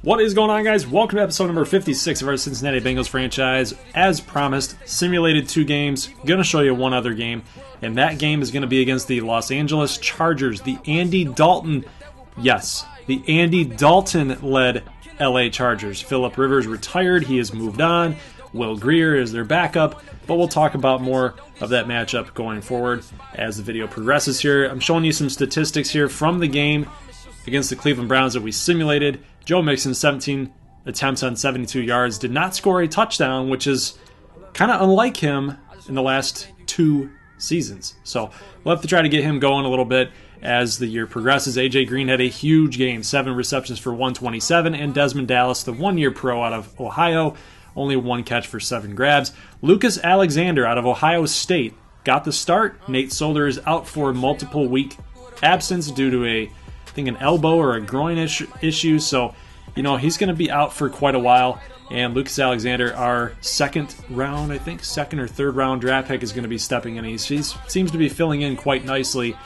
What is going on, guys? Welcome to episode number 56 of our Cincinnati Bengals franchise. As promised, simulated 2 games. Going to show you one other game, and that game is going to be against the Los Angeles Chargers, the Andy Dalton, yes, the Andy Dalton-led LA Chargers. Phillip Rivers retired. He has moved on. Will Grier is their backup, but we'll talk about more of that matchup going forward as the video progresses here. I'm showing you some statistics here from the game against the Cleveland Browns that we simulated. Joe Mixon, 17 attempts on 72 yards, did not score a touchdown, which is kind of unlike him in the last 2 seasons. So we'll have to try to get him going a little bit as the year progresses. A.J. Green had a huge game, 7 receptions for 127, and Desmond Dallas, the one-year pro out of Ohio, only 1 catch for 7 grabs. Lucas Alexander out of Ohio State got the start. Nate Solder is out for multiple week absence due to an elbow or a groin issue, so he's going to be out for quite a while. And Lucas Alexander, our second or third round draft pick, is going to be stepping in. He seems to be filling in quite nicely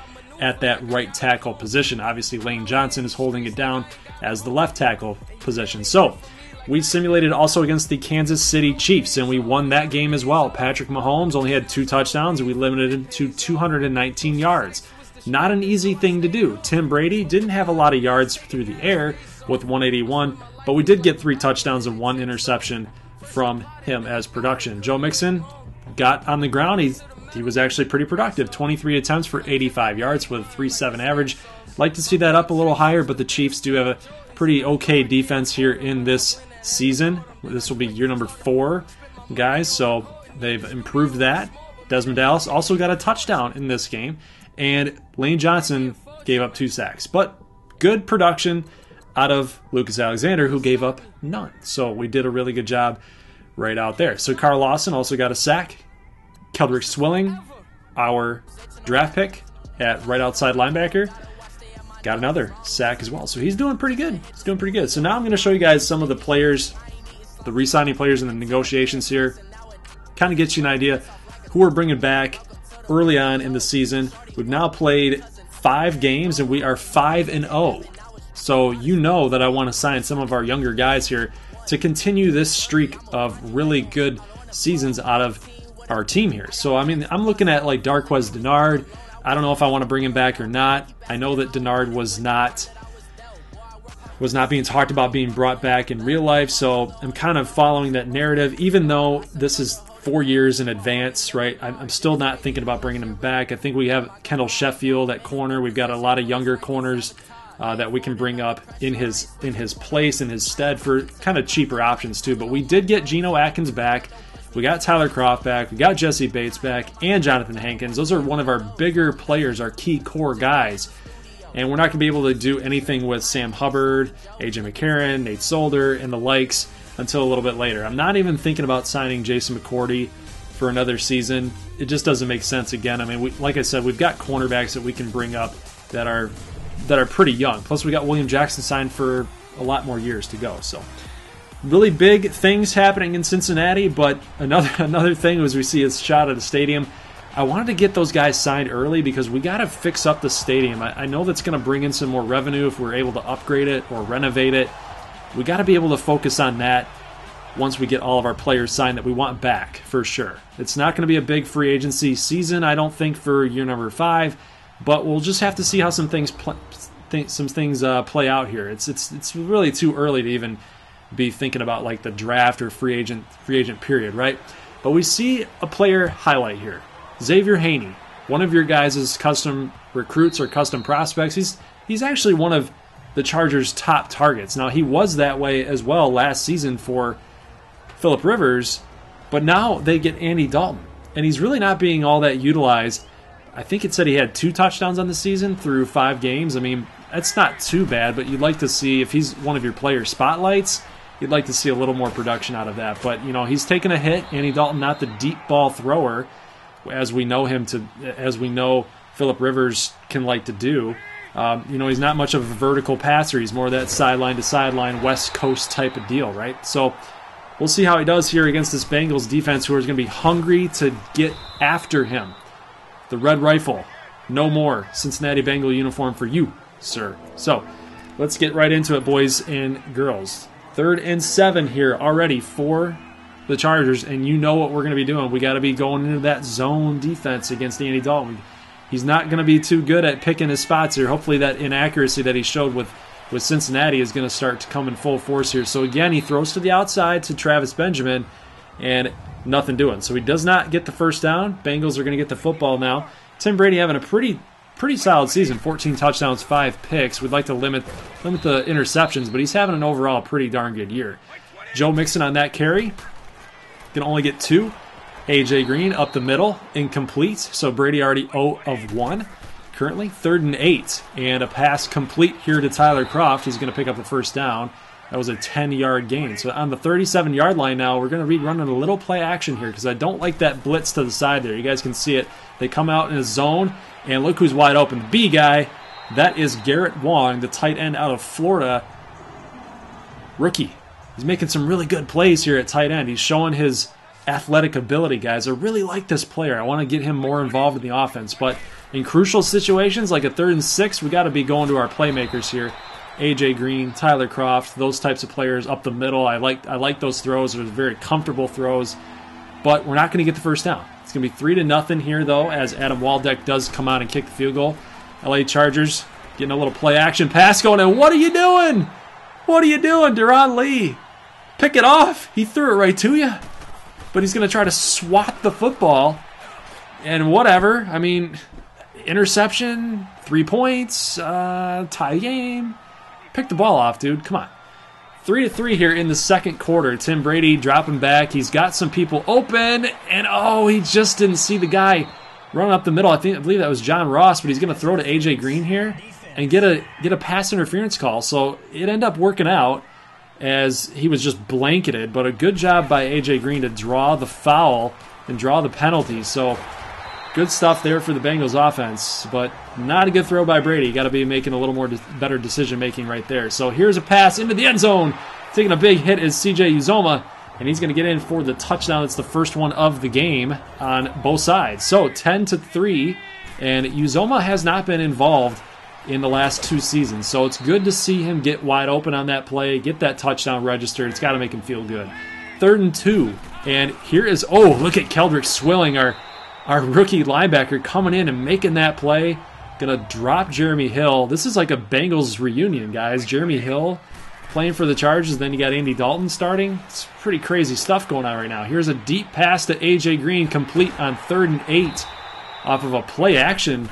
at that right tackle position. Obviously, Lane Johnson is holding it down as the left tackle position. So we simulated also against the Kansas City Chiefs, and we won that game as well. Patrick Mahomes only had 2 touchdowns, and we limited him to 219 yards. Not an easy thing to do. Tim Brady didn't have a lot of yards through the air with 181, but we did get 3 touchdowns and 1 interception from him as production. Joe Mixon got on the ground. He was actually pretty productive. 23 attempts for 85 yards with a 3.7 average. Like to see that up a little higher, but the Chiefs do have a pretty okay defense here in this season. This will be year number 4, guys, so they've improved that. Desmond Dallas also got a touchdown in this game, and Lane Johnson gave up 2 sacks. But good production out of Lucas Alexander, who gave up none. So we did a really good job right out there. So Carl Lawson also got a sack. Keldrick Swilling, our draft pick at right outside linebacker, got another sack as well. So he's doing pretty good. So now I'm going to show you guys some of the players, the re-signing players in the negotiations here. Kind of gets you an idea who we're bringing back early on in the season. We've now played 5 games, and we are 5-0. So you know that I want to sign some of our younger guys here to continue this streak of really good seasons out of our team here. So, I'm looking at like Darqueze Dennard. I don't know if I want to bring him back or not. I know that Dennard was not being talked about being brought back in real life, so I'm kind of following that narrative, even though this is 4 years in advance, right? I'm still not thinking about bringing him back. I think we have Kendall Sheffield at corner. We've got a lot of younger corners that we can bring up in his place, in his stead, for kind of cheaper options too. But we did get Geno Atkins back. We got Tyler Kroft back. We got Jesse Bates back and Jonathan Hankins. Those are one of our bigger players, our key core guys. And we're not going to be able to do anything with Sam Hubbard, A.J. McCarron, Nate Solder, and the likes until a little bit later. I'm not even thinking about signing Jason McCourty for another season. It just doesn't make sense again. Like I said, we've got cornerbacks that we can bring up that are pretty young. Plus, we got William Jackson signed for a lot more years to go. So, really big things happening in Cincinnati. But another thing was we see a shot at the stadium. I wanted to get those guys signed early because we got to fix up the stadium. I know that's going to bring in some more revenue if we're able to upgrade it or renovate it. We got to be able to focus on that once we get all of our players signed that we want back, for sure. It's not going to be a big free agency season, I don't think, for year number 5, but we'll just have to see how some things play out here. It's really too early to even be thinking about like the draft or free agent period, right? But we see a player highlight here. Xavier Haney, one of your guys' custom recruits or custom prospects. He's actually one of the Chargers' top targets. Now, he was that way as well last season for Phillip Rivers, but now they get Andy Dalton, and he's really not being all that utilized. I think it said he had 2 touchdowns on the season through 5 games. That's not too bad, but you'd like to see, if he's one of your player spotlights, you'd like to see a little more production out of that. But, he's taken a hit. Andy Dalton, not the deep ball thrower, as we know Phillip Rivers can like to do. He's not much of a vertical passer. He's more that sideline to sideline, West Coast type of deal, right? So we'll see how he does here against this Bengals defense, who is going to be hungry to get after him. The red rifle, no more Cincinnati Bengal uniform for you, sir. So let's get right into it, boys and girls. 3rd and 7 here already for the Chargers, and you know what we're going to be doing. We got to be going into that zone defense against Andy Dalton. He's not going to be too good at picking his spots here. Hopefully that inaccuracy that he showed with Cincinnati is going to start to come in full force here. So again, he throws to the outside to Travis Benjamin, and nothing doing. So he does not get the first down. Bengals are going to get the football now. Tim Brady having a pretty solid season. 14 touchdowns, 5 picks. We'd like to limit the interceptions, but he's having an overall pretty darn good year. Joe Mixon on that carry. Can only get 2. A.J. Green up the middle, incomplete. So Brady already 0 of 1. Currently 3rd and 8. And a pass complete here to Tyler Kroft. He's going to pick up the first down. That was a 10-yard gain. So on the 37-yard line now, we're going to be running a little play action here because I don't like that blitz to the side there. You guys can see it. They come out in a zone, and look who's wide open. The B guy, that is Garrett Wong, the tight end out of Florida. Rookie. He's making some really good plays here at tight end. He's showing his athletic ability, guys. I really like this player. I want to get him more involved in the offense. But in crucial situations like a 3rd and 6, we got to be going to our playmakers here. A.J. Green, Tyler Kroft, those types of players up the middle. I like those throws. They're very comfortable throws. But we're not going to get the first down. It's going to be 3-0 here, though, as Adam Waldeck does come out and kick the field goal. LA Chargers getting a little play action pass going, and what are you doing? What are you doing, Deron Lee? Pick it off. He threw it right to you. But he's going to try to swat the football. And whatever. I mean, interception, 3 points, tie game. Pick the ball off, dude. Come on. 3-3 here in the second quarter. Tim Brady dropping back. He's got some people open. And, oh, he just didn't see the guy running up the middle. I believe that was John Ross, but he's going to throw to A.J. Green here and get a pass interference call. So it ended up working out as he was just blanketed. But a good job by A.J. Green to draw the foul and draw the penalty. So good stuff there for the Bengals offense, but not a good throw by Brady. You got to be making a little more better decision-making right there. So here's a pass into the end zone. Taking a big hit is C.J. Uzomah, and he's going to get in for the touchdown. It's the first one of the game on both sides. So 10-3, and Uzomah has not been involved in the last 2 seasons. So it's good to see him get wide open on that play, get that touchdown registered. It's got to make him feel good. 3rd and 2, and here is, oh, look at Keldrick Swilling, our rookie linebacker coming in and making that play. Going to drop Jeremy Hill. This is like a Bengals reunion, guys. Jeremy Hill playing for the Chargers. Then you got Andy Dalton starting. It's pretty crazy stuff going on right now. Here's a deep pass to A.J. Green, complete on 3rd and 8 off of a play action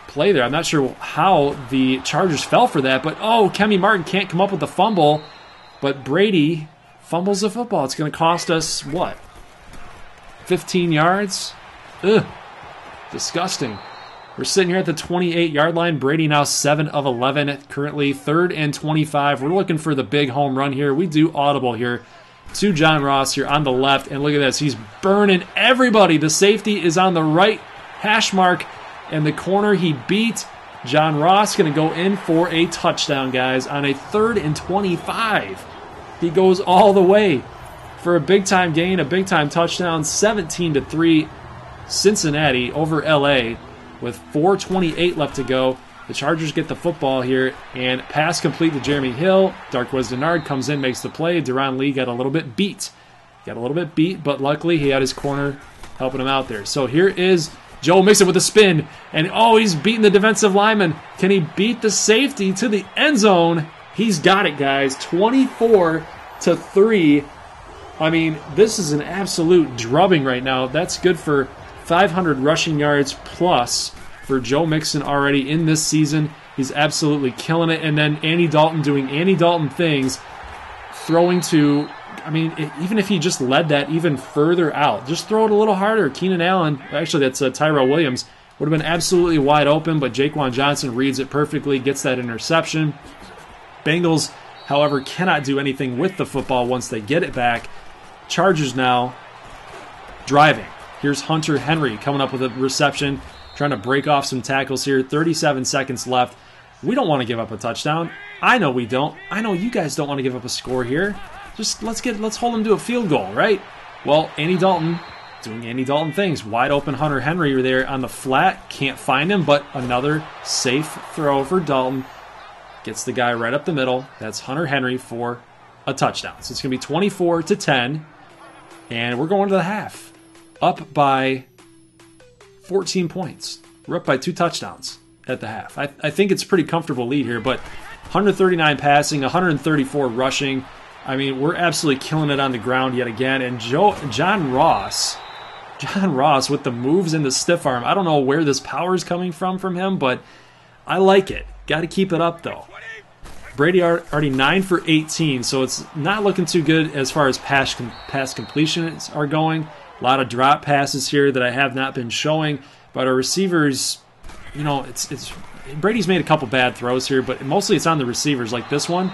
play there. I'm not sure how the Chargers fell for that, but oh, Kemy Martin can't come up with the fumble, but Brady fumbles the football. It's going to cost us, what, 15 yards? Ugh, disgusting. We're sitting here at the 28-yard line. Brady now 7 of 11, currently 3rd and 25. We're looking for the big home run here. We do audible here to John Ross here on the left, and look at this. He's burning everybody. The safety is on the right hash mark, and the corner he beat. John Ross going to go in for a touchdown, guys, on a 3rd and 25. He goes all the way for a big-time gain, a big-time touchdown, 17-3. Cincinnati over LA with 4:28 left to go. The Chargers get the football here, and pass complete to Jeremy Hill. Darqueze Dennard comes in, makes the play. Deron Lee got a little bit beat. But luckily he had his corner helping him out there. So here is Joe Mixon with a spin, and oh, he's beating the defensive lineman. Can he beat the safety to the end zone? He's got it, guys. 24-3. I mean, this is an absolute drubbing right now. That's good for 500 rushing yards plus for Joe Mixon already in this season. He's absolutely killing it. And then Andy Dalton doing Andy Dalton things, throwing to, I mean, even if he just led that even further out, just throw it a little harder. Keenan Allen, actually that's Tyrell Williams, would have been absolutely wide open, but Jaquan Johnson reads it perfectly, gets that interception. Bengals, however, cannot do anything with the football once they get it back. Chargers now driving. Here's Hunter Henry coming up with a reception, trying to break off some tackles here. 37 seconds left. We don't want to give up a touchdown. I know we don't. I know you guys don't want to give up a score here. Just let's hold them to a field goal, right? Well, Andy Dalton doing Andy Dalton things. Wide open Hunter Henry there on the flat. Can't find him, but another safe throw for Dalton. Gets the guy right up the middle. That's Hunter Henry for a touchdown. So it's going to be 24-10. And we're going to the half. Up by 14 points. We're up by 2 touchdowns at the half. I think it's a pretty comfortable lead here, but 139 passing, 134 rushing. I mean, we're absolutely killing it on the ground yet again. And John Ross with the moves and the stiff arm. I don't know where this power is coming from him, but I like it. Got to keep it up, though. Brady already 9 for 18, so it's not looking too good as far as pass completions are going. A lot of drop passes here that I have not been showing, but our receivers, you know, it's Brady's made a couple bad throws here, but mostly it's on the receivers. Like this one,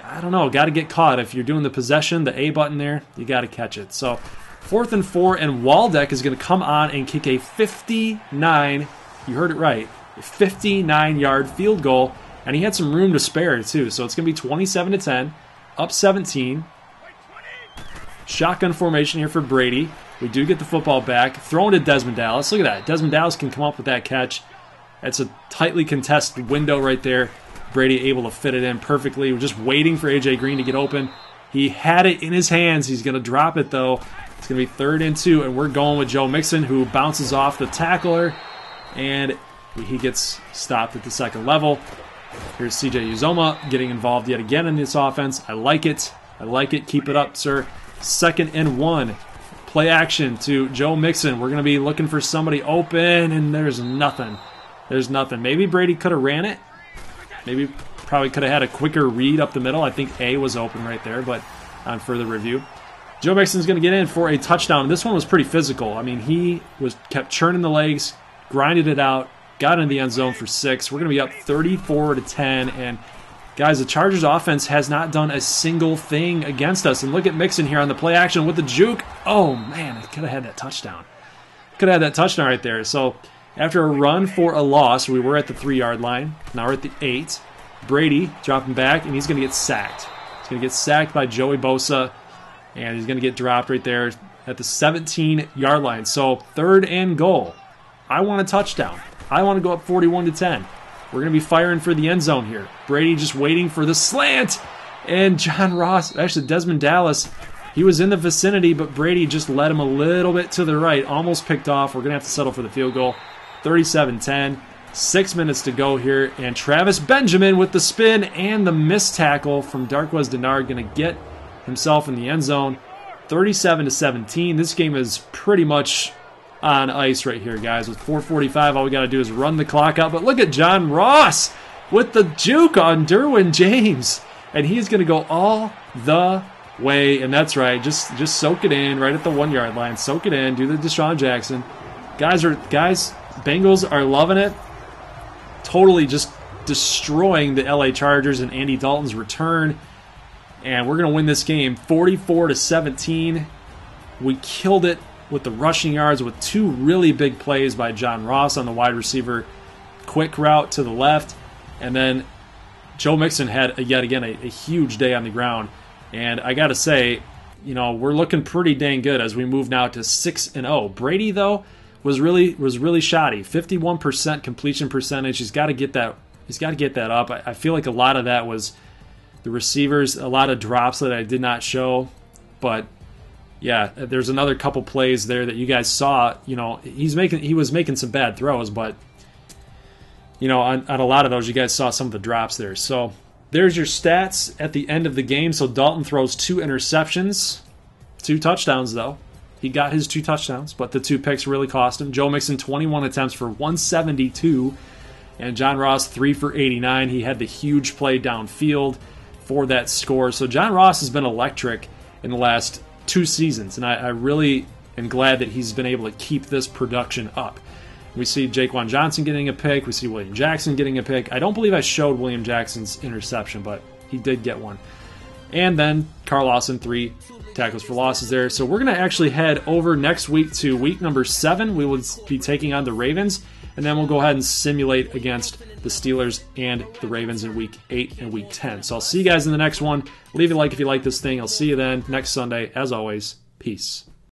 I don't know, got to get caught. If you're doing the possession, the A button there, you got to catch it. So 4th and 4, and Waldeck is going to come on and kick a 59, you heard it right, a 59-yard field goal. And he had some room to spare, too. So it's going to be 27-10, up 17. Shotgun formation here for Brady. We do get the football back. Throwing to Desmond Dallas. Look at that. Desmond Dallas can come up with that catch. That's a tightly contested window right there. Brady able to fit it in perfectly. We're just waiting for A.J. Green to get open. He had it in his hands. He's going to drop it, though. It's going to be 3rd and 2, and we're going with Joe Mixon, who bounces off the tackler, and he gets stopped at the second level. Here's C.J. Uzomah getting involved yet again in this offense. I like it. I like it. Keep it up, sir. 2nd and 1. Play action to Joe Mixon. We're going to be looking for somebody open, and there's nothing. There's nothing. Maybe Brady could have ran it. Maybe probably could have had a quicker read up the middle. I think A was open right there, but on further review. Joe Mixon's going to get in for a touchdown. This one was pretty physical. I mean, he kept churning the legs, grinded it out, got in the end zone for 6. We're going to be up 34-10. And, guys, the Chargers offense has not done a single thing against us. And look at Mixon here on the play action with the juke. Oh, man, I could have had that touchdown. Could have had that touchdown right there. So after a run for a loss, we were at the 3-yard line. Now we're at the 8. Brady dropping back, and he's going to get sacked. He's going to get sacked by Joey Bosa, and he's going to get dropped right there at the 17-yard line. So 3rd and goal. I want a touchdown. I want to go up 41-10. We're going to be firing for the end zone here. Brady just waiting for the slant. And John Ross, actually Desmond Dallas, he was in the vicinity, but Brady just led him a little bit to the right. Almost picked off. We're going to have to settle for the field goal. 37-10. 6 minutes to go here. And Travis Benjamin with the spin and the missed tackle from Darqueze Dennard going to get himself in the end zone. 37-17. This game is pretty much on ice right here, guys. With 4:45, all we got to do is run the clock out. But look at John Ross with the juke on Derwin James. And he's going to go all the way. And that's right. Just soak it in right at the 1-yard line. Soak it in. Do the Deshaun Jackson. Guys, Bengals are loving it. Totally just destroying the LA Chargers and Andy Dalton's return. And we're going to win this game 44-17. We killed it with the rushing yards with 2 really big plays by John Ross on the wide receiver quick route to the left. And then Joe Mixon had, yet again, a huge day on the ground. And I got to say, you know, we're looking pretty dang good as we move now to 6-0. Brady, though, was really shoddy. 51% completion percentage. He's got to get that. He's got to get that up. I feel like a lot of that was the receivers, a lot of drops that I did not show. But yeah, there's another couple plays there that you guys saw. You know, he was making some bad throws, but you know, on a lot of those, you guys saw some of the drops there. So there's your stats at the end of the game. So Dalton throws 2 interceptions, 2 touchdowns though. He got his 2 touchdowns, but the 2 picks really cost him. Joe Mixon 21 attempts for 172, and John Ross 3 for 89. He had the huge play downfield for that score. So John Ross has been electric in the last 2 seasons, and I really am glad that he's been able to keep this production up. We see Jaquan Johnson getting a pick. We see William Jackson getting a pick. I don't believe I showed William Jackson's interception, but he did get one. And then Carl Lawson, 3 tackles for losses there. So we're going to actually head over next week to week number 7. We will be taking on the Ravens, and then we'll go ahead and simulate against the Steelers and the Ravens in week 8 and week 10. So I'll see you guys in the next one. Leave a like if you like this thing. I'll see you then next Sunday. As always, peace.